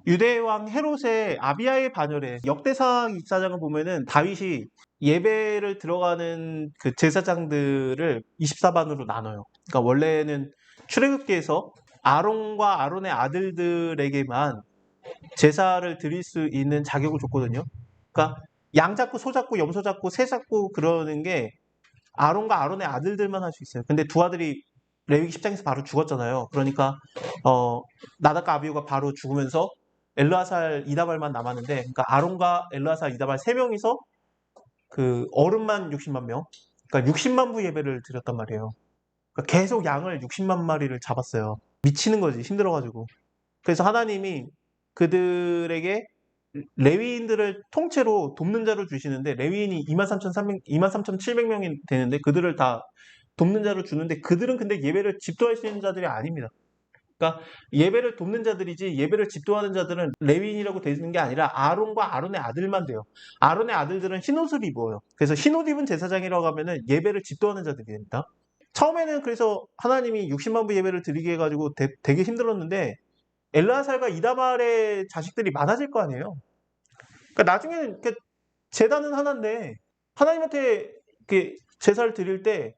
유대왕 헤롯의 아비야의 반열에 역대상 입사장을 보면은 다윗이 예배를 들어가는 그 제사장들을 24반으로 나눠요. 그러니까 원래는 출애굽기에서 아론과 아론의 아들들에게만 제사를 드릴 수 있는 자격을 줬거든요. 그러니까 양 잡고 소 잡고 염소 잡고 새 잡고 그러는 게 아론과 아론의 아들들만 할 수 있어요. 근데 두 아들이 레위기 10장에서 바로 죽었잖아요. 그러니까 나답과 아비후가 바로 죽으면서 엘르아살 이다발만 남았는데, 그러니까 아론과 엘르아살 이다발 세 명이서 그 어른만 60만 명, 그러니까 60만 부 예배를 드렸단 말이에요. 그러니까 계속 양을 60만 마리를 잡았어요. 미치는 거지, 힘들어가지고. 그래서 하나님이 그들에게 레위인들을 통째로 돕는 자를 주시는데, 레위인이 23,700명이 되는데 그들을 다 돕는 자를 주는데, 그들은 근데 예배를 집도할 수 있는 자들이 아닙니다. 그러니까 예배를 돕는 자들이지 예배를 집도하는 자들은 레위인이라고 되는 게 아니라 아론과 아론의 아들만 돼요. 아론의 아들들은 흰옷을 입어요. 그래서 흰옷 입은 제사장이라고 하면은 예배를 집도하는 자들이 됩니다. 처음에는 그래서 하나님이 60만 부 예배를 드리게 해가지고 되게 힘들었는데, 엘르아살과 이다발의 자식들이 많아질 거 아니에요. 그러니까 나중에는 제단은 하나인데 하나님한테 제사를 드릴 때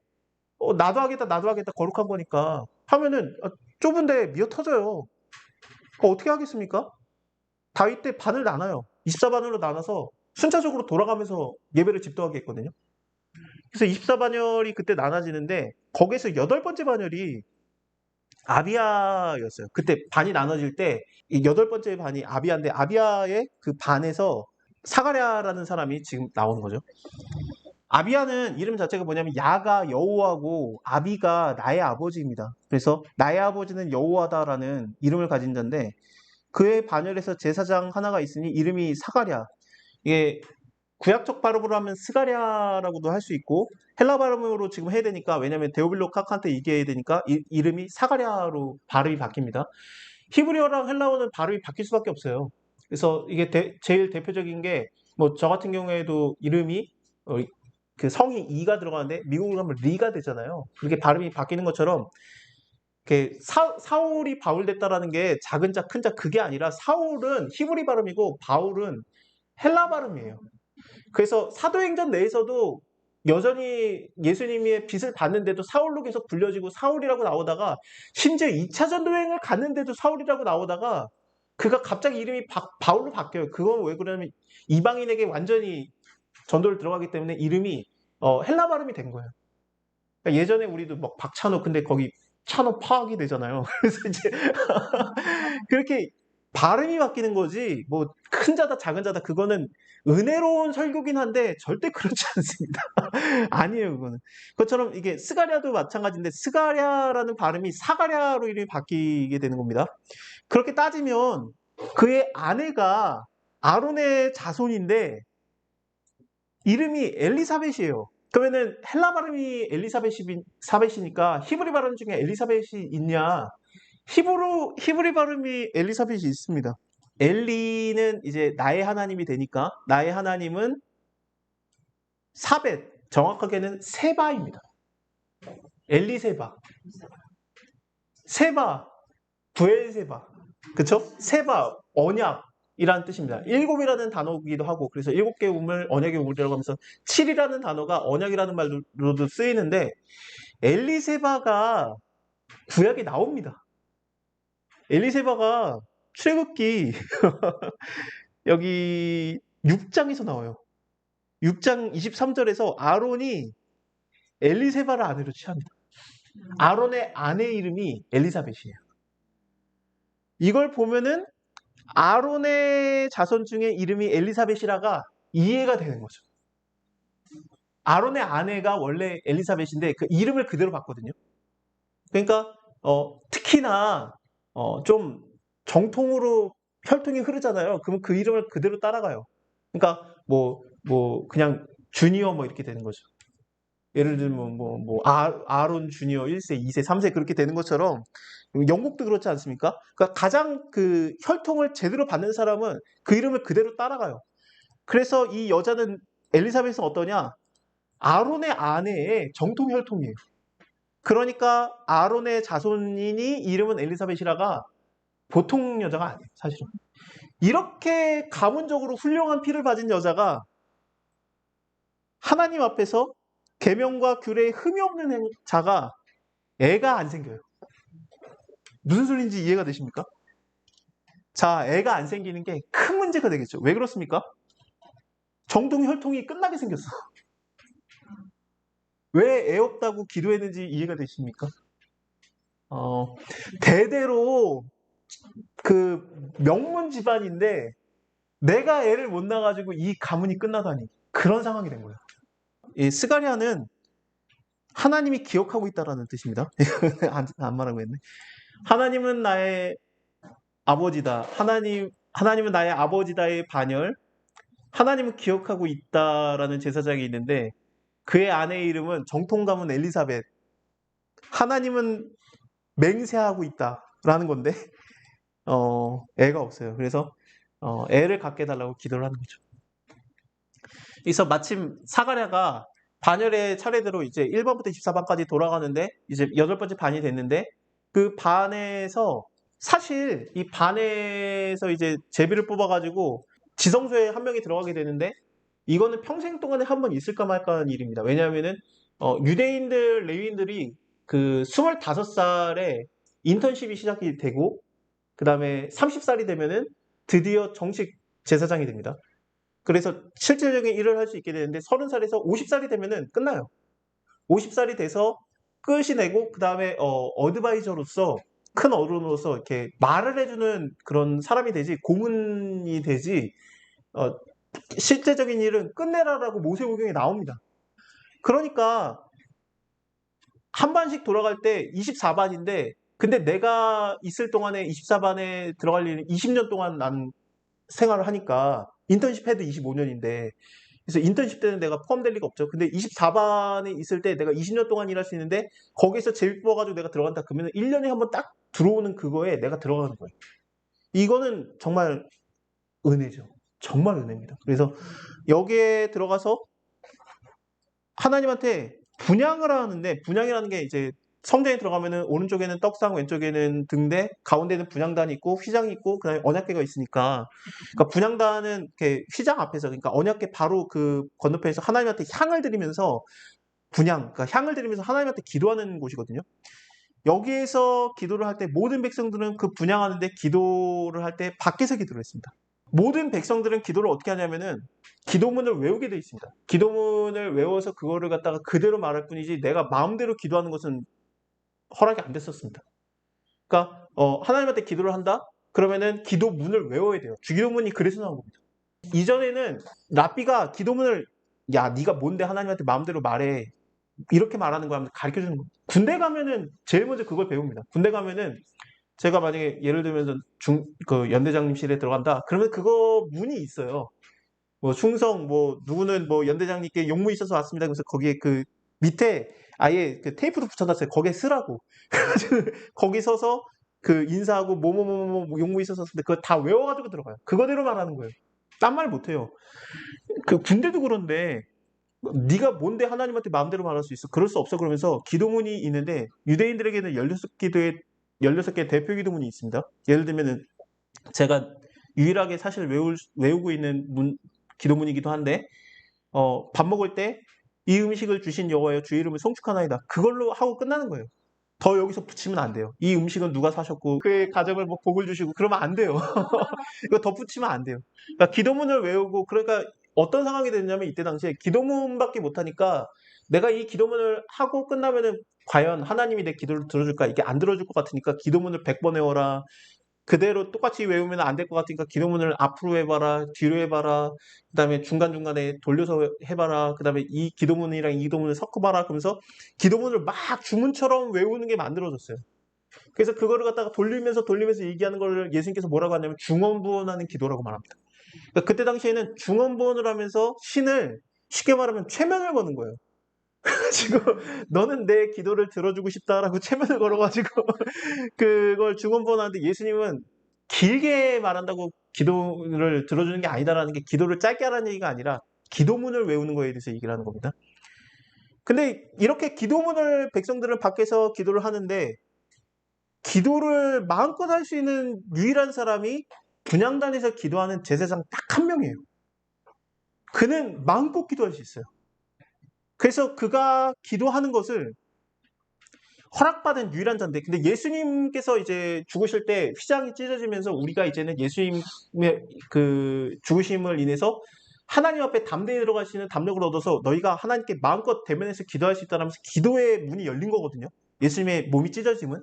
나도 하겠다 나도 하겠다 거룩한 거니까 하면은 좁은데 미어 터져요. 어떻게 하겠습니까? 다윗 때 반을 나눠요. 24반으로 나눠서 순차적으로 돌아가면서 예배를 집도하게 했거든요. 그래서 24반열이 그때 나눠지는데 거기에서 여덟 번째 반열이 아비야였어요. 그때 반이 나눠질 때 이 여덟 번째 반이 아비야인데, 아비야의 그 반에서 사가랴라는 사람이 지금 나오는 거죠. 아비야는 이름 자체가 뭐냐면 야가 여호와고 아비가 나의 아버지입니다. 그래서 나의 아버지는 여호와다라는 이름을 가진 자인데, 그의 반열에서 제사장 하나가 있으니 이름이 사가랴. 이게 구약적 발음으로 하면 스가랴라고도 할 수 있고, 헬라 발음으로 지금 해야 되니까, 왜냐면 데오빌로 카칸테 얘기해야 되니까 이름이 사가랴로 발음이 바뀝니다. 히브리어랑 헬라어는 발음이 바뀔 수밖에 없어요. 그래서 이게 제일 대표적인 게, 뭐 저 같은 경우에도 이름이 그 성이 이가 들어가는데 미국으로 가면 리가 되잖아요. 그렇게 발음이 바뀌는 것처럼 사울이 바울 됐다라는 게 작은 자 큰 자 그게 아니라, 사울은 히브리 발음이고 바울은 헬라 발음이에요. 그래서 사도행전 내에서도 여전히 예수님의 빚을 받는데도 사울로 계속 불려지고 사울이라고 나오다가, 심지어 2차 전도행을 갔는데도 사울이라고 나오다가 그가 갑자기 이름이 바울로 바뀌어요. 그건 왜 그러냐면 이방인에게 완전히 전도를 들어가기 때문에 이름이 헬라 발음이 된 거예요. 그러니까 예전에 우리도 막 박찬호, 근데 거기 찬호 파악이 되잖아요. 그래서 이제 그렇게 발음이 바뀌는 거지, 뭐 큰 자다 작은 자다 그거는 은혜로운 설교긴 한데 절대 그렇지 않습니다. 아니에요, 그거는. 그것처럼 이게 스가랴도 마찬가지인데, 스가랴라는 발음이 사가랴로 이름이 바뀌게 되는 겁니다. 그렇게 따지면 그의 아내가 아론의 자손인데 이름이 엘리사벳이에요. 그러면은 헬라 발음이 엘리사벳이니까 히브리 발음 중에 엘리사벳이 있냐? 히브리 발음이 엘리사벳이 있습니다. 엘리는 이제 나의 하나님이 되니까, 나의 하나님은 사벳, 정확하게는 세바입니다. 엘리세바, 세바, 부엘세바, 그쵸? 세바, 언약이라는 뜻입니다. 일곱이라는 단어이기도 하고, 그래서 일곱 개의 우물, 언약의 우물이라고 하면서 7이라는 단어가 언약이라는 말로도 쓰이는데, 엘리세바가 구약에 나옵니다. 엘리세바가 출애굽기 여기 6장에서 나와요. 6장 23절에서 아론이 엘리세바를 아내로 취합니다. 아론의 아내 이름이 엘리사벳이에요. 이걸 보면은 아론의 자손 중에 이름이 엘리사벳이라가 이해가 되는 거죠. 아론의 아내가 원래 엘리사벳인데 그 이름을 그대로 봤거든요. 그러니까 특히나 좀 정통으로 혈통이 흐르잖아요. 그러면 그 이름을 그대로 따라가요. 그러니까 뭐 그냥 주니어 뭐 이렇게 되는 거죠. 예를 들면 아론 주니어 1세, 2세, 3세 그렇게 되는 것처럼 영국도 그렇지 않습니까? 그러니까 가장 그 혈통을 제대로 받는 사람은 그 이름을 그대로 따라가요. 그래서 이 여자는 엘리사벳은 어떠냐? 아론의 아내의 정통 혈통이에요. 그러니까 아론의 자손이니 이름은 엘리사벳이라가 보통 여자가 아니에요, 사실은. 이렇게 가문적으로 훌륭한 피를 가진 여자가 하나님 앞에서 계명과 규례에 흠이 없는 자가 애가 안 생겨요. 무슨 소리인지 이해가 되십니까? 자, 애가 안 생기는 게 큰 문제가 되겠죠. 왜 그렇습니까? 정통 혈통이 끝나게 생겼어. 왜 애 없다고 기도했는지 이해가 되십니까? 대대로 그 명문 집안인데 내가 애를 못 낳아가지고 이 가문이 끝나다니 그런 상황이 된 거예요. 이 스가랴는 하나님이 기억하고 있다라는 뜻입니다. 안 말하고 했네. 하나님은 나의 아버지다. 하나님은 나의 아버지다의 반열. 하나님은 기억하고 있다라는 제사장이 있는데 그의 아내의 이름은 정통 가문 엘리사벳. 하나님은 맹세하고 있다라는 건데 애가 없어요. 그래서 애를 갖게 해달라고 기도를 하는 거죠. 그래서 마침 사가랴가 반열의 차례대로 이제 1번부터 24번까지 돌아가는데 이제 8번째 반이 됐는데 그 반에서 사실 이 반에서 이제 제비를 뽑아가지고 지성소에 한 명이 들어가게 되는데 이거는 평생 동안에 한 번 있을까 말까 하는 일입니다. 왜냐하면은 유대인들, 레위인들이 그 25살에 인턴십이 시작이 되고 그 다음에 30살이 되면은 드디어 정식 제사장이 됩니다. 그래서 실질적인 일을 할 수 있게 되는데 30살에서 50살이 되면은 끝나요. 50살이 돼서 끝이 내고 그 다음에 어드바이저로서 큰 어른으로서 이렇게 말을 해주는 그런 사람이 되지 고문이 되지 어, 실제적인 일은 끝내라라고 모세오경에 나옵니다. 그러니까 한 반씩 돌아갈 때 24반인데 근데 내가 있을 동안에 24반에 들어갈 일은 20년 동안 난 생활을 하니까 인턴십 해도 25년인데 그래서 인턴십 때는 내가 포함될 리가 없죠. 근데 24반에 있을 때 내가 20년 동안 일할 수 있는데 거기서 제일 뽑아가지고 내가 들어간다 그러면 1년에 한 번 딱 들어오는 그거에 내가 들어가는 거예요. 이거는 정말 은혜죠. 정말 은혜입니다. 그래서 여기에 들어가서 하나님한테 분향을 하는데 분향이라는 게 이제 성전에 들어가면은 오른쪽에는 떡상, 왼쪽에는 등대, 가운데는 분향단이 있고 휘장이 있고 그다음에 언약궤가 있으니까 그러니까 분향단은 이렇게 휘장 앞에서 그러니까 언약궤 바로 그 건너편에서 하나님한테 향을 드리면서 분향, 그러니까 향을 드리면서 하나님한테 기도하는 곳이거든요. 여기에서 기도를 할 때 모든 백성들은 그 분향하는데 기도를 할 때 밖에서 기도를 했습니다. 모든 백성들은 기도를 어떻게 하냐면은 기도문을 외우게 되어 있습니다. 기도문을 외워서 그거를 갖다가 그대로 말할 뿐이지 내가 마음대로 기도하는 것은 허락이 안 됐었습니다. 그러니까 하나님한테 기도를 한다? 그러면은 기도문을 외워야 돼요. 주기도문이 그래서 나온 겁니다. 이전에는 랍비가 기도문을 야 네가 뭔데 하나님한테 마음대로 말해 이렇게 말하는 거 하면 가르쳐 주는 겁니다. 군대 가면은 제일 먼저 그걸 배웁니다. 군대 가면은 제가 만약에 예를 들면 그 연대장님실에 들어간다. 그러면 그거 문이 있어요. 뭐 충성, 뭐 누구는 뭐 연대장님께 용무 있어서 왔습니다. 그래서 거기에 그 밑에 아예 그 테이프도 붙여놨어요. 거기에 쓰라고. 거기 서서 그 인사하고 뭐뭐뭐뭐 용무 있어서 왔는데 그거 다 외워가지고 들어가요. 그거대로 말하는 거예요. 딴 말 못해요. 그 군대도 그런데 네가 뭔데 하나님한테 마음대로 말할 수 있어? 그럴 수 없어. 그러면서 기도문이 있는데 유대인들에게는 16개 대표 기도문이 있습니다. 예를 들면은 제가 유일하게 사실 외우고 있는 기도문이기도 한데 밥 먹을 때 이 음식을 주신 여호와여 주의 이름을 송축하나이다. 그걸로 하고 끝나는 거예요. 더 여기서 붙이면 안 돼요. 이 음식은 누가 사셨고 그의 가정을 뭐 복을 주시고 그러면 안 돼요. 이거 덧붙이면 안 돼요. 그러니까 기도문을 외우고 그러니까 어떤 상황이 됐냐면 이때 당시에 기도문밖에 못하니까 내가 이 기도문을 하고 끝나면은 과연 하나님이 내 기도를 들어줄까? 이게 안 들어줄 것 같으니까 기도문을 100번 외워라. 그대로 똑같이 외우면 안 될 것 같으니까 기도문을 앞으로 해봐라, 뒤로 해봐라, 그 다음에 중간중간에 돌려서 해봐라, 그 다음에 이 기도문이랑 이 기도문을 섞어봐라. 그러면서 기도문을 막 주문처럼 외우는 게 만들어졌어요. 그래서 그거를 갖다가 돌리면서 얘기하는 걸 예수님께서 뭐라고 하냐면 중언부언하는 기도라고 말합니다. 그러니까 그때 당시에는 중언부언을 하면서 신을 쉽게 말하면 최면을 거는 거예요. 지금 너는 내 기도를 들어주고 싶다라고 최면을 걸어가지고 그걸 중언부언하는데 예수님은 길게 말한다고 기도를 들어주는 게 아니다라는 게 기도를 짧게 하라는 얘기가 아니라 기도문을 외우는 거에 대해서 얘기를 하는 겁니다. 근데 이렇게 기도문을 백성들은 밖에서 기도를 하는데 기도를 마음껏 할 수 있는 유일한 사람이 분향단에서 기도하는 제사장 딱 한 명이에요. 그는 마음껏 기도할 수 있어요. 그래서 그가 기도하는 것을 허락받은 유일한 자인데, 근데 예수님께서 이제 죽으실 때 휘장이 찢어지면서 우리가 이제는 예수님의 그 죽으심을 인해서 하나님 앞에 담대히 들어갈 수 있는 담력을 얻어서 너희가 하나님께 마음껏 대면해서 기도할 수 있다라면서 기도의 문이 열린 거거든요. 예수님의 몸이 찢어짐은.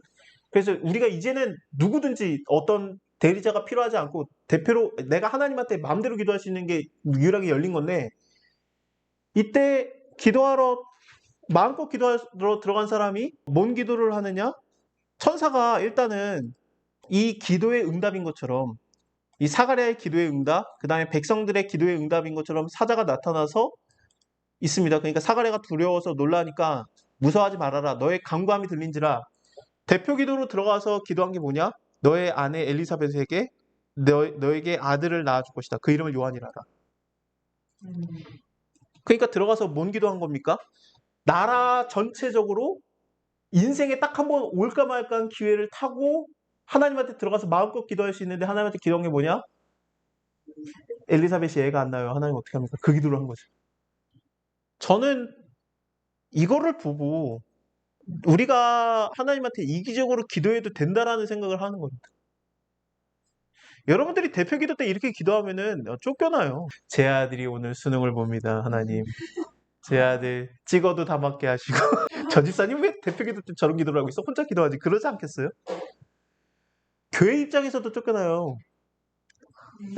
그래서 우리가 이제는 누구든지 어떤 대리자가 필요하지 않고 대표로 내가 하나님한테 마음대로 기도할 수 있는 게 유일하게 열린 건데, 이때 기도하러 마음껏 기도하러 들어간 사람이 뭔 기도를 하느냐? 천사가 일단은 이 기도의 응답인 것처럼, 이 사가랴의 기도의 응답, 그 다음에 백성들의 기도의 응답인 것처럼 사자가 나타나서 있습니다. 그러니까 사가랴가 두려워서 놀라니까 무서워하지 말아라. 너의 간구함이 들린지라. 대표 기도로 들어가서 기도한 게 뭐냐? 너의 아내 엘리사벳에게 너에게 아들을 낳아줄 것이다. 그 이름을 요한이라라. 그러니까 들어가서 뭔 기도한 겁니까? 나라 전체적으로 인생에 딱 한 번 올까 말까 한 기회를 타고 하나님한테 들어가서 마음껏 기도할 수 있는데, 하나님한테 기도한 게 뭐냐? 엘리사벳이 애가 안 나요. 하나님 어떻게 합니까? 그 기도를 한 거죠. 저는 이거를 보고 우리가 하나님한테 이기적으로 기도해도 된다라는 생각을 하는 겁니다. 여러분들이 대표 기도 때 이렇게 기도하면은 쫓겨나요. 제 아들이 오늘 수능을 봅니다. 하나님. 제 아들 찍어도 다 맞게 하시고. 저 집사님 왜 대표 기도 때 저런 기도를 하고 있어? 혼자 기도하지. 그러지 않겠어요? 교회 입장에서도 쫓겨나요.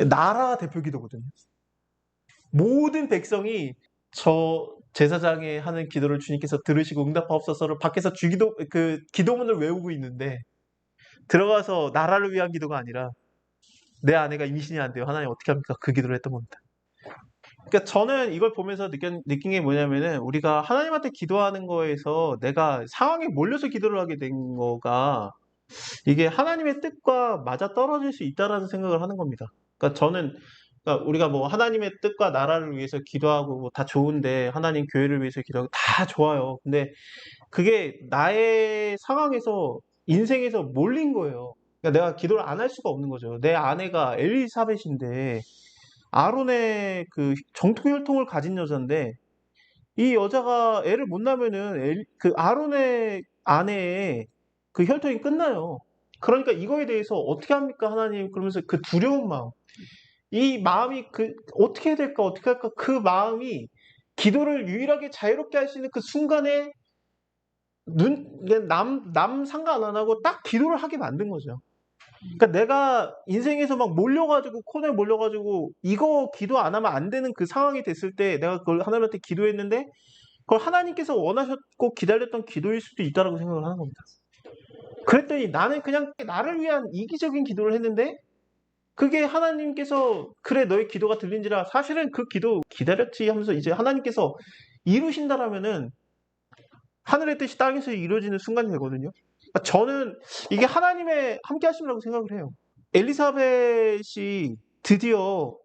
나라 대표 기도거든요. 모든 백성이 저 제사장이 하는 기도를 주님께서 들으시고 응답하옵소서를 밖에서 그 기도문을 외우고 있는데, 들어가서 나라를 위한 기도가 아니라 내 아내가 임신이 안 돼요. 하나님 어떻게 합니까? 그 기도를 했던 겁니다. 그러니까 저는 이걸 보면서 느낀 게 뭐냐면은, 우리가 하나님한테 기도하는 거에서 내가 상황에 몰려서 기도를 하게 된 거가 이게 하나님의 뜻과 맞아 떨어질 수 있다라는 생각을 하는 겁니다. 그러니까 저는, 그러니까 우리가 뭐 하나님의 뜻과 나라를 위해서 기도하고 뭐 다 좋은데, 하나님 교회를 위해서 기도하고 다 좋아요. 근데 그게 나의 상황에서, 인생에서 몰린 거예요. 그러니까 내가 기도를 안 할 수가 없는 거죠. 내 아내가 엘리사벳인데, 아론의 그 정통 혈통을 가진 여자인데, 이 여자가 애를 못 낳으면은 그 아론의 아내의 그 혈통이 끝나요. 그러니까 이거에 대해서 어떻게 합니까, 하나님? 그러면서 그 두려운 마음, 이 마음이 어떻게 해야 될까, 어떻게 할까, 그 마음이 기도를 유일하게 자유롭게 할 수 있는 그 순간에 남 상관 안 하고 딱 기도를 하게 만든 거죠. 그러니까 내가 인생에서 막 몰려가지고, 코너에 몰려가지고 이거 기도 안 하면 안 되는 그 상황이 됐을 때 내가 그걸 하나님한테 기도했는데, 그걸 하나님께서 원하셨고 기다렸던 기도일 수도 있다라고 생각을 하는 겁니다. 그랬더니 나는 그냥 나를 위한 이기적인 기도를 했는데, 그게 하나님께서 그래 너의 기도가 들린지라, 사실은 그 기도 기다렸지 하면서 이제 하나님께서 이루신다라면은 하늘의 뜻이 땅에서 이루어지는 순간이 되거든요. 그러니까 저는 이게 하나님의 함께 하심이라고 생각을 해요. 엘리사벳이 드디어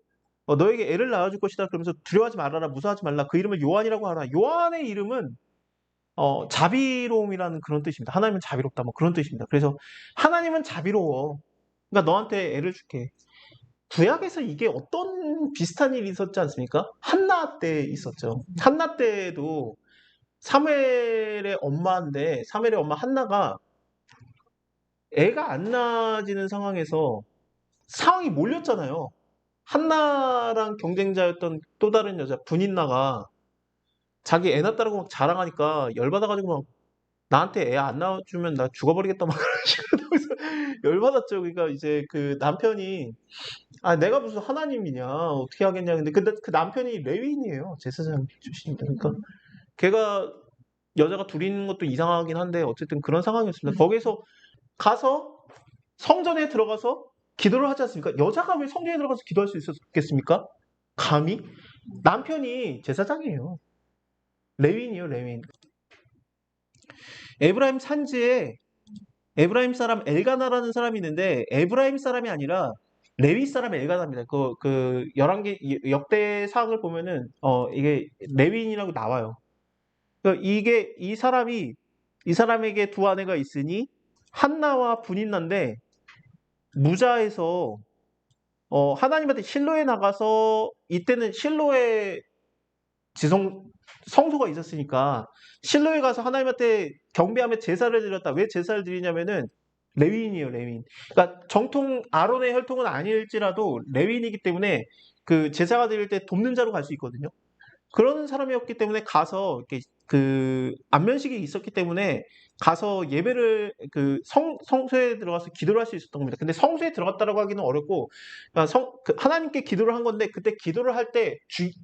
너에게 애를 낳아줄 것이다 그러면서 두려워하지 말아라, 무서워하지 말라, 그 이름을 요한이라고 하라. 요한의 이름은 자비로움이라는 그런 뜻입니다. 하나님은 자비롭다, 뭐 그런 뜻입니다. 그래서 하나님은 자비로워. 그러니까 너한테 애를 줄게. 구약에서 이게 어떤 비슷한 일이 있었지 않습니까? 한나 때 있었죠. 한나 때도 사무엘의 엄마인데, 사무엘의 엄마 한나가 애가 안 낳아지는 상황에서 상황이 몰렸잖아요. 한나랑 경쟁자였던 또 다른 여자 분인나가 자기 애 낳았다고 막 자랑하니까 열받아가지고 막 나한테 애 안 낳아주면 나 죽어버리겠다 막 그런 식으로 하면서 열받았죠. 그러니까 이제 그 남편이, 아 내가 무슨 하나님이냐 어떻게 하겠냐. 근데 그 남편이 레위인이에요. 제사장 출신인데. 그러니까 걔가 여자가 둘이 있는 것도 이상하긴 한데 어쨌든 그런 상황이었습니다. 거기서 가서 성전에 들어가서 기도를 하지 않습니까? 여자가 왜 성전에 들어가서 기도할 수 있었겠습니까? 감히? 남편이 제사장이에요. 레위인이에요, 레위인. 에브라임 산지에 에브라임 사람 엘가나라는 사람이 있는데, 에브라임 사람이 아니라 레위 사람 엘가나입니다. 그 열왕기 역대상을 보면은 이게 레위인이라고 나와요. 이게 이 사람에게 두 아내가 있으니 한나와 분인나인데 무자에서 하나님한테 실로에 나가서 이때는 실로에 지성 성소가 있었으니까 실로에 가서 하나님한테 경배하며 제사를 드렸다. 왜 제사를 드리냐면은 레위인이에요, 레위인. 그러니까 정통 아론의 혈통은 아닐지라도 레위인이기 때문에 그 제사가 드릴 때 돕는 자로 갈 수 있거든요. 그런 사람이었기 때문에 가서 이렇게 그 안면식이 있었기 때문에 가서 예배를 그 성소에 들어가서 기도를 할 수 있었던 겁니다. 근데 성소에 들어갔다라고 하기는 어렵고 그러니까 하나님께 기도를 한 건데 그때 기도를 할 때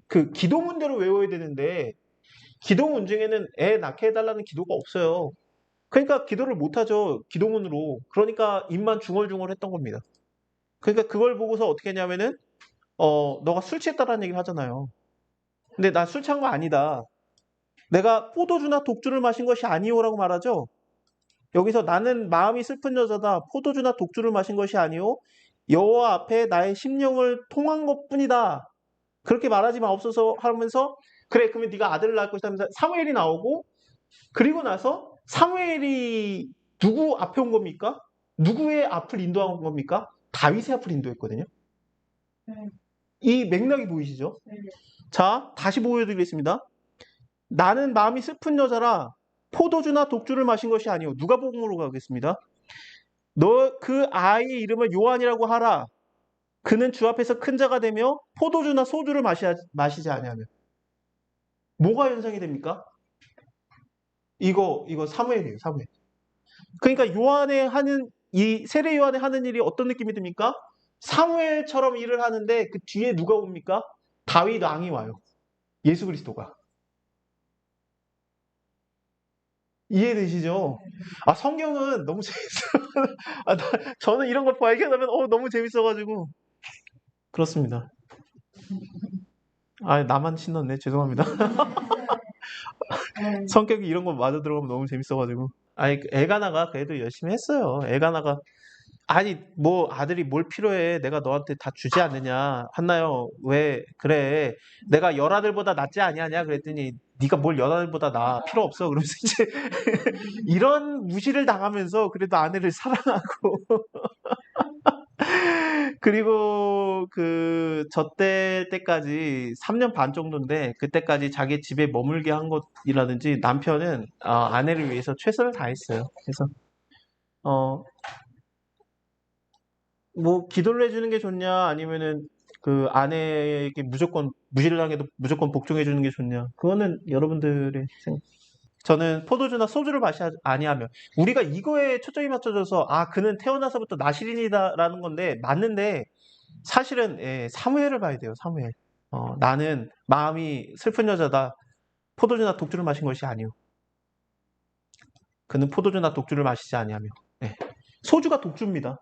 그 기도문대로 외워야 되는데 기도문 중에는 애 낳게 해달라는 기도가 없어요. 그러니까 기도를 못하죠. 기도문으로. 그러니까 입만 중얼중얼했던 겁니다. 그러니까 그걸 보고서 어떻게 했냐면은 너가 술 취했다라는 얘기를 하잖아요. 근데 나 술 취한 거 아니다. 내가 포도주나 독주를 마신 것이 아니오라고 말하죠. 여기서 나는 마음이 슬픈 여자다. 포도주나 독주를 마신 것이 아니오. 여호와 앞에 나의 심령을 통한 것뿐이다. 그렇게 말하지 마옵소서 하면서 그래 그러면 네가 아들을 낳을 것이다 하면서 사무엘이 나오고 그리고 나서 사무엘이 누구 앞에 온 겁니까? 누구의 앞을 인도한 겁니까? 다윗의 앞을 인도했거든요. 이 맥락이 보이시죠? 자, 다시 보여드리겠습니다. 나는 마음이 슬픈 여자라 포도주나 독주를 마신 것이 아니오. 누가복음으로 가겠습니다. 너 그 아이의 이름을 요한이라고 하라. 그는 주 앞에서 큰 자가 되며 포도주나 소주를 마시지 아니하며. 뭐가 연상이 됩니까? 이거 사무엘이에요, 사무엘. 그러니까 요한의 하는 이 세례 요한의 하는 일이 어떤 느낌이 듭니까? 사무엘처럼 일을 하는데 그 뒤에 누가 옵니까? 다윗 왕이 와요. 예수 그리스도가. 이해되시죠? 아, 성경은 너무 재밌어요. 아, 저는 이런 거 발견하면 너무 재밌어가지고. 그렇습니다. 아, 나만 신났네. 죄송합니다. 성격이 이런 거 맞아 들어가면 너무 재밌어가지고. 아니, 애가나가 그래도 열심히 했어요. 애가나가. 아니, 뭐, 아들이 뭘 필요해. 내가 너한테 다 주지 않느냐. 한나요, 왜, 그래. 내가 열아들보다 낫지 아니하냐. 그랬더니, 네가 뭘 열아들보다 나 필요 없어. 그러면서 이제, 이런 무시를 당하면서 그래도 아내를 사랑하고. 그리고 때까지 3년 반 정도인데, 그때까지 자기 집에 머물게 한 것이라든지, 남편은, 아내를 위해서 최선을 다했어요. 그래서, 어, 뭐 기도를 해주는 게 좋냐 아니면은 그 아내에게 무조건 무시를 당해도 무조건 복종해 주는 게 좋냐 그거는 여러분들의 생각. 저는 포도주나 소주를 아니하며 우리가 이거에 초점이 맞춰져서 그는 태어나서부터 나실인이다라는 건데 맞는데 사실은 사무엘을 봐야 돼요. 사무엘. 나는 마음이 슬픈 여자다. 포도주나 독주를 마신 것이 아니오. 그는 포도주나 독주를 마시지 아니하며. 예. 소주가 독주입니다.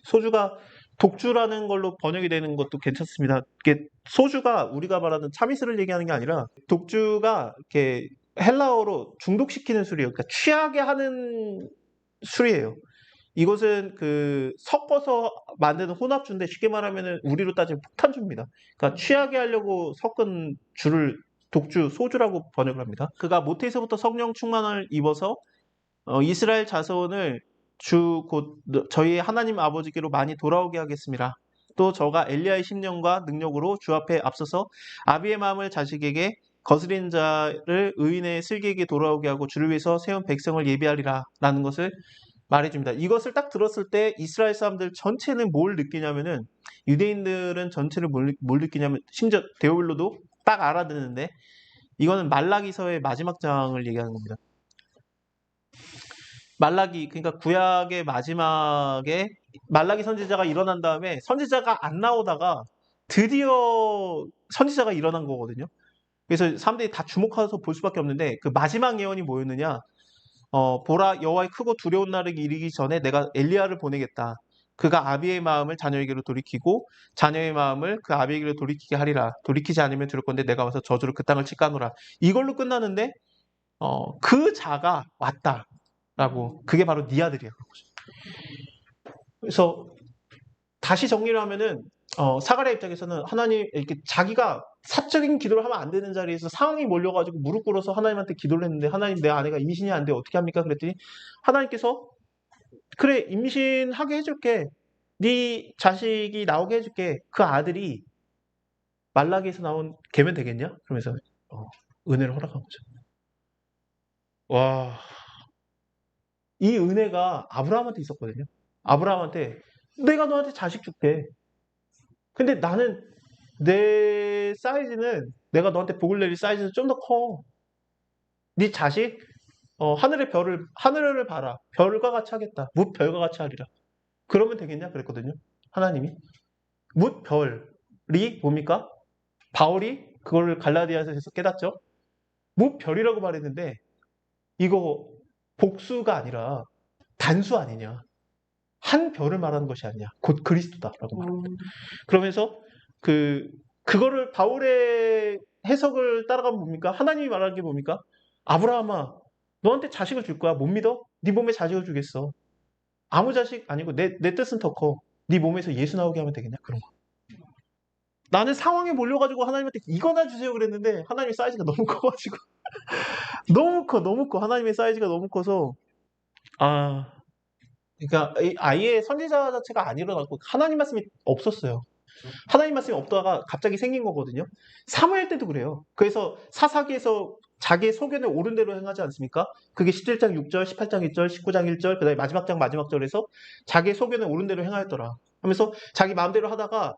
소주가 독주라는 걸로 번역이 되는 것도 괜찮습니다. 이게 소주가 우리가 말하는 참이슬을 얘기하는 게 아니라 독주가 이렇게 헬라어로 중독시키는 술이에요. 그러니까 취하게 하는 술이에요. 이것은 그 섞어서 만드는 혼합주인데 쉽게 말하면 우리로 따지면 폭탄주입니다. 그러니까 취하게 하려고 섞은 주를 독주, 소주라고 번역을 합니다. 그가 모태에서부터 성령 충만을 입어서 이스라엘 자손을 곧 저희 하나님 아버지께로 많이 돌아오게 하겠습니다. 또 저가 엘리야의 심령과 능력으로 주 앞에 앞서서 아비의 마음을 자식에게 거스린 자를 의인의 슬기에게 돌아오게 하고 주를 위해서 세운 백성을 예비하리라 라는 것을 말해줍니다. 이것을 딱 들었을 때 이스라엘 사람들 전체는 뭘 느끼냐면은 유대인들은 전체를 뭘 느끼냐면 심지어 데오빌로도 딱 알아듣는데 이거는 말라기서의 마지막 장을 얘기하는 겁니다. 말라기 그러니까 구약의 마지막에 말라기 선지자가 일어난 다음에 선지자가 안 나오다가 드디어 선지자가 일어난 거거든요. 그래서 사람들이 다 주목해서 볼 수밖에 없는데 그 마지막 예언이 뭐였느냐? 보라 여호와의 크고 두려운 날이 이르기 전에 내가 엘리야를 보내겠다. 그가 아비의 마음을 자녀에게로 돌이키고 자녀의 마음을 그 아비에게로 돌이키게 하리라. 돌이키지 않으면 들을 건데 내가 와서 저주로 그 땅을 치까노라. 이걸로 끝나는데 그 자가 왔다라고. 그게 바로 네 아들이야. 그래서 다시 정리를 하면은 사가랴 입장에서는 하나님 이렇게 자기가 사적인 기도를 하면 안 되는 자리에서 상황이 몰려가지고 무릎 꿇어서 하나님한테 기도를 했는데 하나님 내 아내가 임신이 안 돼 어떻게 합니까? 그랬더니 하나님께서 그래, 임신하게 해줄게. 네 자식이 나오게 해줄게. 그 아들이 말라기에서 나온 개면 되겠냐? 그러면서 어, 은혜를 허락한 거죠. 와, 이 은혜가 아브라함한테 있었거든요. 아브라함한테 내가 너한테 자식 줄게. 근데 나는 내 사이즈는 내가 너한테 복을 내릴 사이즈는 좀 더 커. 네 자식 하늘을 봐라. 별과 같이 하겠다. 뭇 별과 같이 하리라. 그러면 되겠냐? 그랬거든요. 하나님이. 뭇 별이 뭡니까? 바울이 그걸 갈라디아서에서 깨닫죠. 뭇 별이라고 말했는데 이거 복수가 아니라 단수 아니냐. 한 별을 말하는 것이 아니냐. 곧 그리스도다라고 말합니다. 그러면서 그 그거를 바울의 해석을 따라가면 뭡니까? 하나님이 말하는 게 뭡니까? 아브라함아, 너한테 자식을 줄 거야. 못 믿어? 네 몸에 자식을 주겠어. 아무 자식 아니고 내 뜻은 더 커. 네 몸에서 예수 나오게 하면 되겠냐? 그런 거. 나는 상황에 몰려가지고 하나님한테 이거나 주세요 그랬는데 하나님의 사이즈가 너무 커가지고 너무 커. 하나님의 사이즈가 너무 커서 아, 그러니까 아예 선지자 자체가 안 일어났고 하나님 말씀이 없었어요. 하나님 말씀이 없다가 갑자기 생긴 거거든요. 사무엘 때도 그래요. 그래서 사사기에서 자기의 소견에 옳은 대로 행하지 않습니까? 그게 17장 6절, 18장 1절, 19장 1절, 그다음에 마지막 장 마지막 절에서 자기의 소견에 옳은 대로 행하였더라. 하면서 자기 마음대로 하다가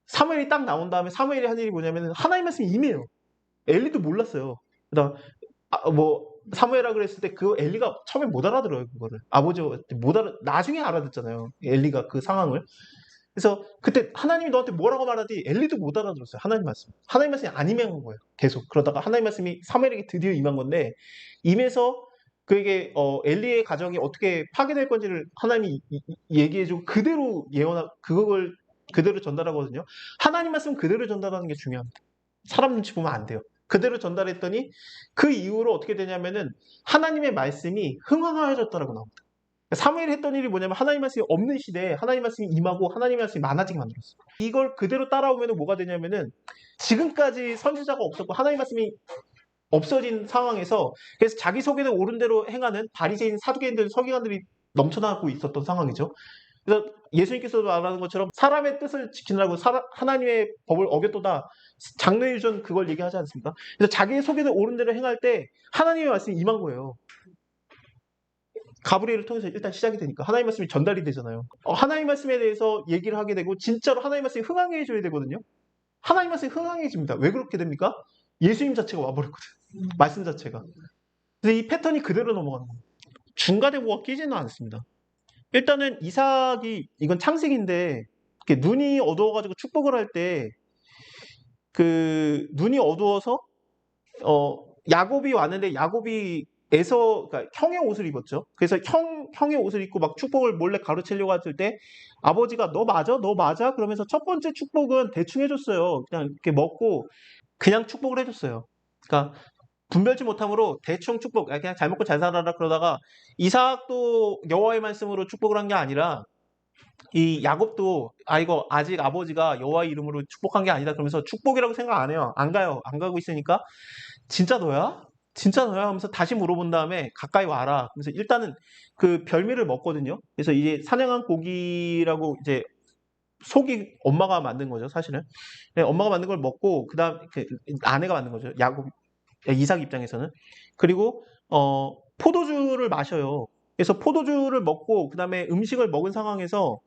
사무엘이 딱 나온 다음에 사무엘이 한 일이 뭐냐면 하나님 말씀이 임해요. 엘리도 몰랐어요. 그다음 뭐 사무엘이라 그랬을 때 그 엘리가 처음에 못 알아들어요 그거를. 아버지가 못 알아 나중에 알아듣잖아요. 엘리가 그 상황을. 그래서 그때 하나님이 너한테 뭐라고 말하지 엘리도 못 알아들었어요. 하나님 말씀. 하나님 말씀이 안 임한 거예요. 계속. 그러다가 하나님 말씀이 사무엘에게 드디어 임한 건데 임해서 그에게 엘리의 가정이 어떻게 파괴될 건지를 하나님이 얘기해주고 그대로 그걸 그대로 전달하거든요. 하나님 말씀 그대로 전달하는 게 중요합니다. 사람 눈치 보면 안 돼요. 그대로 전달했더니 그 이후로 어떻게 되냐면은 하나님의 말씀이 흥황하여졌다라고 나옵니다. 사무엘이 했던 일이 뭐냐면 하나님 말씀이 없는 시대에 하나님 말씀이 임하고 하나님 말씀이 많아지게 만들었어요. 이걸 그대로 따라오면 뭐가 되냐면은 지금까지 선지자가 없었고 하나님 말씀이 없어진 상황에서 그래서 자기 소견에 옳은 대로 행하는 바리새인 사두개인들 서기관들이 넘쳐나고 있었던 상황이죠. 그래서 예수님께서도 말하는 것처럼 사람의 뜻을 지키느라고 하나님의 법을 어겼도다. 장로유전 그걸 얘기하지 않습니까? 그래서 자기의 소견에 옳은 대로 행할 때 하나님의 말씀이 임한 거예요. 가브리엘을 통해서 일단 시작이 되니까 하나님 말씀이 전달이 되잖아요. 하나님 말씀에 대해서 얘기를 하게 되고 진짜로 하나님 말씀이 흥황해져야 되거든요. 하나님 말씀이 흥황해집니다. 왜 그렇게 됩니까? 예수님 자체가 와버렸거든. 말씀 자체가. 그래서 이 패턴이 그대로 넘어가는 거예요. 중간에 뭐가 끼지는 않습니다. 일단은 이삭이 이건 창세기인데 이렇게 눈이 어두워가지고 축복을 할 때 그 눈이 어두워서 야곱이 왔는데 야곱이 그러니까 형의 옷을 입었죠. 그래서 형의 옷을 입고 막 축복을 몰래 가로채려고 했을 때 아버지가 너 맞아? 너 맞아? 그러면서 첫 번째 축복은 대충 해줬어요. 그냥 이렇게 먹고 그냥 축복을 해줬어요. 그러니까 분별치 못함으로 대충 축복, 그냥 잘 먹고 잘 살아라 그러다가 이삭도 여호와의 말씀으로 축복을 한 게 아니라 이 야곱도 이거 아직 아버지가 여호와의 이름으로 축복한 게 아니다 그러면서 축복이라고 생각 안 해요. 안 가요. 안 가고 있으니까 진짜 너야? 진짜 너야? 하면서 다시 물어본 다음에 가까이 와라. 그래서 일단은 그 별미를 먹거든요. 그래서 이제 사냥한 고기라고 이제 속이 엄마가 만든 거죠, 사실은. 네, 엄마가 만든 걸 먹고 그다음 아내가 만든 거죠. 이삭 입장에서는. 그리고 포도주를 마셔요. 그래서 포도주를 먹고 그다음에 음식을 먹은 상황에서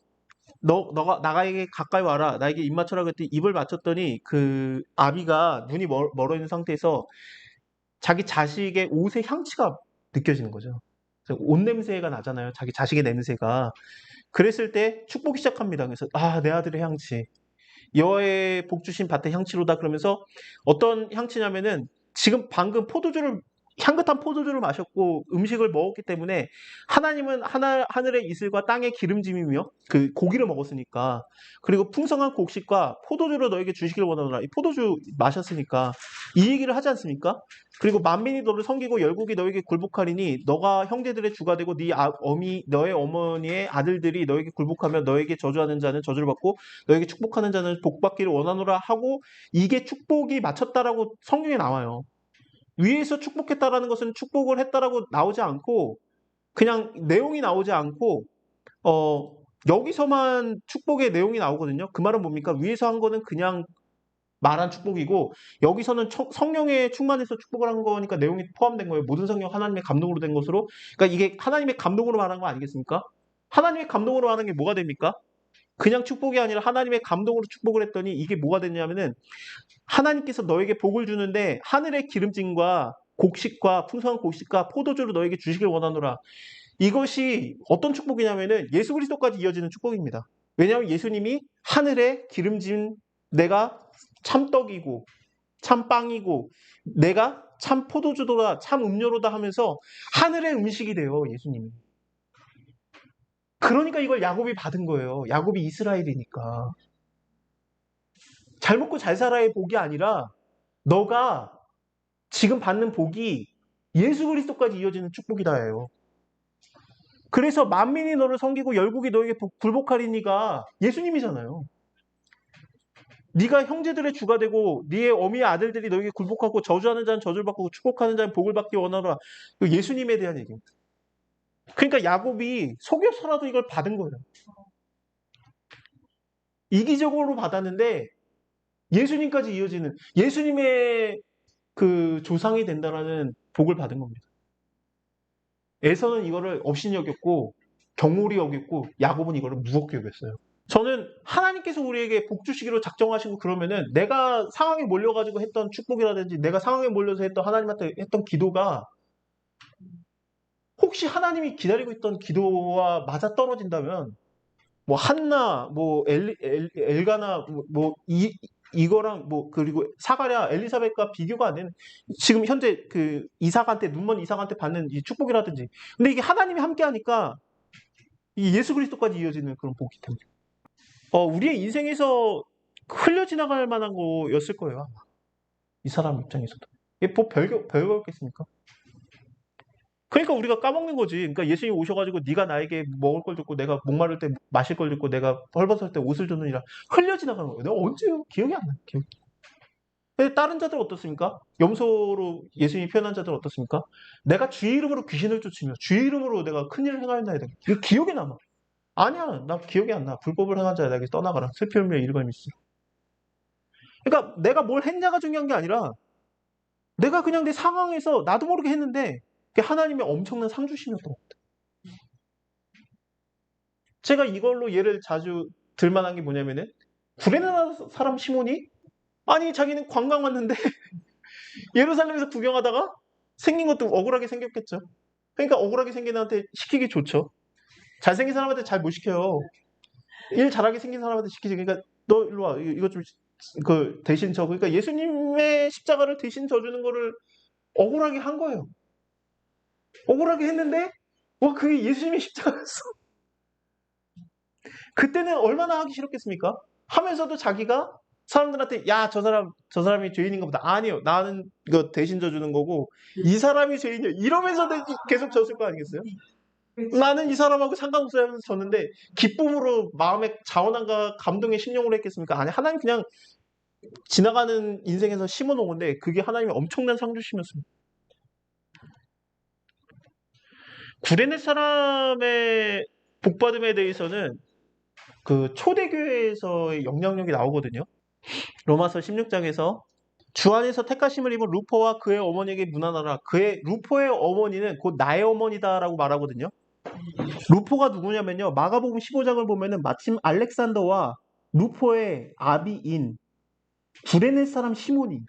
너가 나에게 가까이 와라. 나에게 입 맞춰라 그랬더니 입을 맞췄더니 그 아비가 눈이 멀어 있는 상태에서 자기 자식의 옷의 향취가 느껴지는 거죠. 그래서 옷 냄새가 나잖아요. 자기 자식의 냄새가. 그랬을 때 축복이 시작합니다. 그래서 내 아들의 향취. 여호와의 복 주신 밭의 향취로다 그러면서 어떤 향취냐면은 지금 방금 향긋한 포도주를 마셨고 음식을 먹었기 때문에 하나님은 하늘의 이슬과 땅의 기름짐이며 그 고기를 먹었으니까 그리고 풍성한 곡식과 포도주를 너에게 주시기를 원하노라. 이 포도주 마셨으니까 이 얘기를 하지 않습니까? 그리고 만민이 너를 섬기고 열국이 너에게 굴복하리니 너가 형제들의 주가 되고 너의 어머니의 아들들이 너에게 굴복하며 너에게 저주하는 자는 저주를 받고 너에게 축복하는 자는 복받기를 원하노라 하고 이게 축복이 마쳤다라고 성경에 나와요. 위에서 축복했다라는 것은 축복을 했다라고 나오지 않고 그냥 내용이 나오지 않고 여기서만 축복의 내용이 나오거든요. 그 말은 뭡니까? 위에서 한 거는 그냥 말한 축복이고 여기서는 성령의 충만해서 축복을 한 거니까 내용이 포함된 거예요. 모든 성령 하나님의 감동으로 된 것으로. 그러니까 이게 하나님의 감동으로 말한 거 아니겠습니까? 하나님의 감동으로 말한 게 뭐가 됩니까? 그냥 축복이 아니라 하나님의 감동으로 축복을 했더니 이게 뭐가 됐냐면은 하나님께서 너에게 복을 주는데 하늘의 기름짐과 곡식과 풍성한 곡식과 포도주를 너에게 주시길 원하노라. 이것이 어떤 축복이냐면은 예수 그리스도까지 이어지는 축복입니다. 왜냐하면 예수님이 하늘의 기름진 내가 참떡이고 참빵이고 내가 참 포도주도다 참 음료로다 하면서 하늘의 음식이 돼요. 예수님이. 그러니까 이걸 야곱이 받은 거예요. 야곱이 이스라엘이니까. 잘 먹고 잘 살아의 복이 아니라 너가 지금 받는 복이 예수 그리스도까지 이어지는 축복이다예요. 그래서 만민이 너를 섬기고 열국이 너에게 굴복하리니가 예수님이잖아요. 네가 형제들의 주가 되고 네의 어미의 아들들이 너에게 굴복하고 저주하는 자는 저주를 받고 축복하는 자는 복을 받기 원하노라. 예수님에 대한 얘기입니다. 그러니까 야곱이 속여서라도 이걸 받은 거예요. 이기적으로 받았는데 예수님까지 이어지는 예수님의 그 조상이 된다라는 복을 받은 겁니다. 에서는 이거를 업신이 여겼고 경홀히 여겼고 야곱은 이거를 무겁게 여겼어요. 저는 하나님께서 우리에게 복 주시기로 작정하시고 그러면은 내가 상황에 몰려가지고 했던 축복이라든지 내가 상황에 몰려서 했던 하나님한테 했던 기도가 혹시 하나님이 기다리고 있던 기도와 맞아 떨어진다면 뭐 한나 뭐 엘가나 이거랑 뭐 그리고 사가랴 엘리사벳과 비교가 안 되는 지금 현재 그 이삭한테 눈먼 이삭한테 받는 이 축복이라든지 근데 이게 하나님이 함께하니까 이 예수 그리스도까지 이어지는 그런 복이 됩니다. 우리의 인생에서 흘려 지나갈 만한 거였을 거예요. 아마. 이 사람 입장에서도. 이게 뭐 별거였겠습니까? 그러니까 우리가 까먹는 거지. 그러니까 예수님이 오셔가지고 네가 나에게 먹을 걸 줬고 내가 목마를 때 마실 걸 줬고 내가 헐벗을 때 옷을 줬느니라 흘려 지나가는 거예요. 내가 언제요? 기억이 안 나요. 기억이. 근데 다른 자들은 어떻습니까? 염소로 예수님이 표현한 자들은 어떻습니까? 내가 주의 이름으로 귀신을 쫓으며 주의 이름으로 내가 큰일을 행하였나이다. 이거 기억에 남아. 아니야. 나 기억이 안 나. 불법을 행한 자에게 떠나가라. 슬피 울며 이르거니 있어. 그러니까 내가 뭘 했냐가 중요한 게 아니라 내가 그냥 내 상황에서 나도 모르게 했는데 그게 하나님의 엄청난 상 주심이었던 겁니다. 제가 이걸로 예를 자주 들 만한 게 뭐냐면은 구레네 사람 시몬이 아니 자기는 관광 왔는데 예루살렘에서 구경하다가 생긴 것도 억울하게 생겼겠죠. 그러니까 억울하게 생긴 애한테 시키기 좋죠. 잘생긴 사람한테 잘 못 시켜요. 일 잘하게 생긴 사람한테 시키지. 그러니까 너 일로 와. 이거 좀 그 대신 져. 그러니까 예수님의 십자가를 대신 져주는 거를 억울하게 한 거예요. 억울하게 했는데 와 그게 예수님의 십자가였어. 그때는 얼마나 하기 싫었겠습니까? 하면서도 자기가 사람들한테 야 저 사람이 죄인인가 보다. 아니요. 나는 이거 대신 져주는 거고 이 사람이 죄인이야. 이러면서 계속 졌을 거 아니겠어요? 나는 이 사람하고 상관없어요 하면서 졌는데 기쁨으로 마음의 자원함과 감동의 심령으로 했겠습니까? 아니 하나님 그냥 지나가는 인생에서 심어놓은 건데 그게 하나님의 엄청난 상 주심이었습니다. 구레네 사람의 복받음에 대해서는 그 초대교회에서의 영향력이 나오거든요. 로마서 16장에서 주 안에서 택하심을 입은 루포와 그의 어머니에게 문안하라. 루포의 어머니는 곧 나의 어머니다라고 말하거든요. 루포가 누구냐면요. 마가복음 15장을 보면은 마침 알렉산더와 루포의 아비인 구레네 사람 시몬이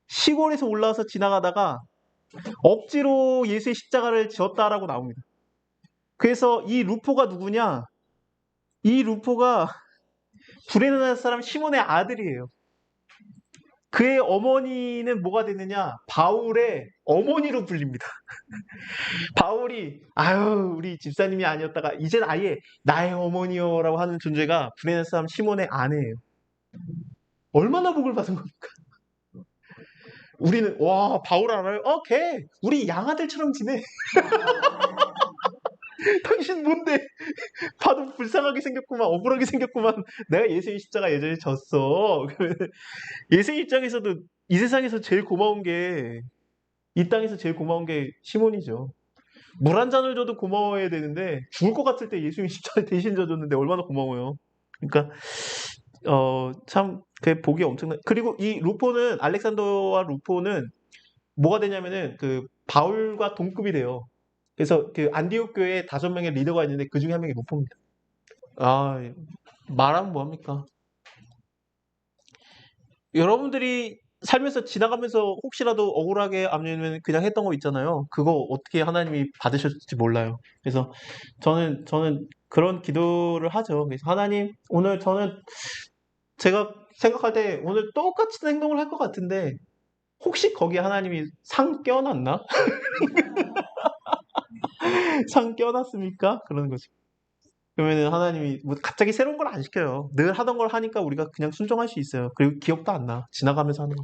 시골에서 올라와서 지나가다가 억지로 예수의 십자가를 지었다라고 나옵니다. 그래서 이 루포가 누구냐? 이 루포가 구레네 사람 시몬의 아들이에요. 그의 어머니는 뭐가 되느냐? 바울의 어머니로 불립니다. 바울이 아유 우리 집사님이 아니었다가 이젠 아예 나의 어머니요라고 하는 존재가 구레네 사람 시몬의 아내예요. 얼마나 복을 받은 겁니까? 우리는 와 바울 알아요? 걔 우리 양아들처럼 지내. 당신 뭔데? 봐도 불쌍하게 생겼구만 억울하게 생겼구만. 내가 예수의 십자가 예전에 졌어. 예수의 입장에서도 이 세상에서 제일 고마운 게 이 땅에서 제일 고마운 게 시몬이죠. 물 한 잔을 줘도 고마워해야 되는데 죽을 것 같을 때 예수님이 십자가에 대신 져줬는데 얼마나 고마워요. 그러니까 참 그 복이 엄청나. 그리고 이 루포는 알렉산더와 루포는 뭐가 되냐면은 그 바울과 동급이 돼요. 그래서 그 안디옥 교회에 5명의 리더가 있는데 그 중에 한 명이 루포입니다. 아, 말하면 뭐합니까? 여러분들이 살면서 지나가면서 혹시라도 억울하게 아니면 그냥 했던 거 있잖아요. 그거 어떻게 하나님이 받으실지 몰라요. 그래서 저는 그런 기도를 하죠. 그래서 하나님, 오늘 저는 제가 생각할 때 오늘 똑같은 행동을 할 것 같은데 혹시 거기에 하나님이 상 껴놨나? 상 껴놨습니까? 그러는 거죠. 그러면은 하나님이 뭐 갑자기 새로운 걸 안 시켜요. 늘 하던 걸 하니까 우리가 그냥 순종할 수 있어요. 그리고 기억도 안 나. 지나가면서 하는 거.